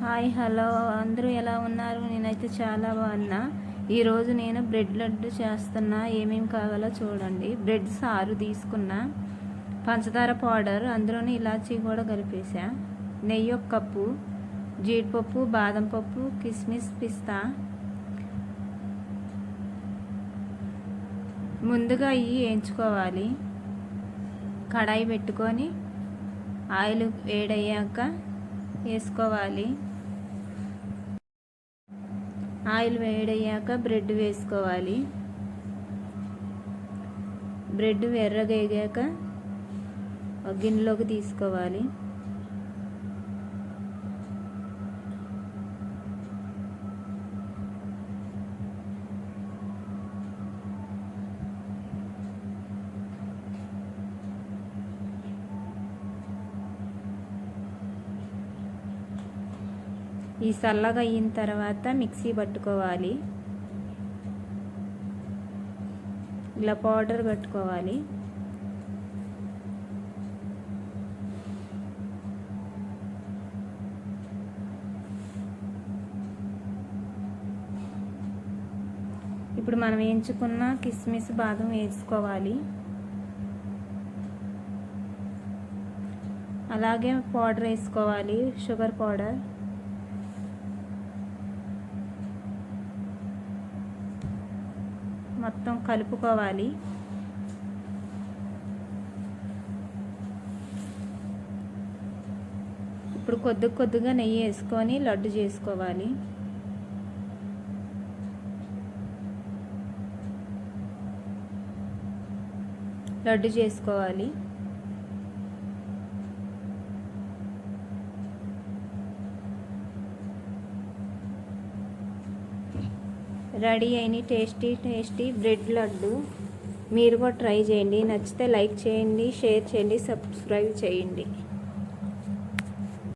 Hi hello అందరూ ఎలా ఉన్నారు? నేనైతే చాలా బాగున్నా. ఈరోజు నేను బ్రెడ్ లడ్డు చేస్తున్నా. ఏమేమి కావాలో చూడండి. బ్రెడ్ సారు తీసుకున్నా, పంచదార పౌడర్, అందులోని ఇలాచీ కూడా కలిపేసా, నెయ్యి 1 కప్పు, జీడిపప్పు, బాదం పప్పు, కిస్మిస్, పిస్తా. ముందుగా ఇవి వేయించుకోవాలి. కడాయి పెట్టుకొని ఆయిల్ వేడయ్యాక వేసుకోవాలి. ఆయిల్ వేడయ్యాక బ్రెడ్ వేసుకోవాలి. బ్రెడ్ ఎర్రగా వేగాక ఒక గిన్నెలోకి తీసుకోవాలి. ఈ చల్లగా అయిన తర్వాత మిక్సీ పట్టుకోవాలి. ఇలా పౌడర్ కట్టుకోవాలి. ఇప్పుడు మనం వేయించుకున్న కిస్మిస్, బాదం వేసుకోవాలి. అలాగే పౌడర్ వేసుకోవాలి, షుగర్ పౌడర్. మొత్తం కలుపుకోవాలి. ఇప్పుడు కొద్దిగా నెయ్యి వేసుకొని లడ్డు చేసుకోవాలి. లడ్డు చేసుకోవాలి. రెడీ అయిన టేస్టీ బ్రెడ్ లడ్డు. మీరు కూడా ట్రై చేయండి. నచ్చితే లైక్ చేయండి, షేర్ చేయండి, సబ్స్క్రైబ్ చేయండి.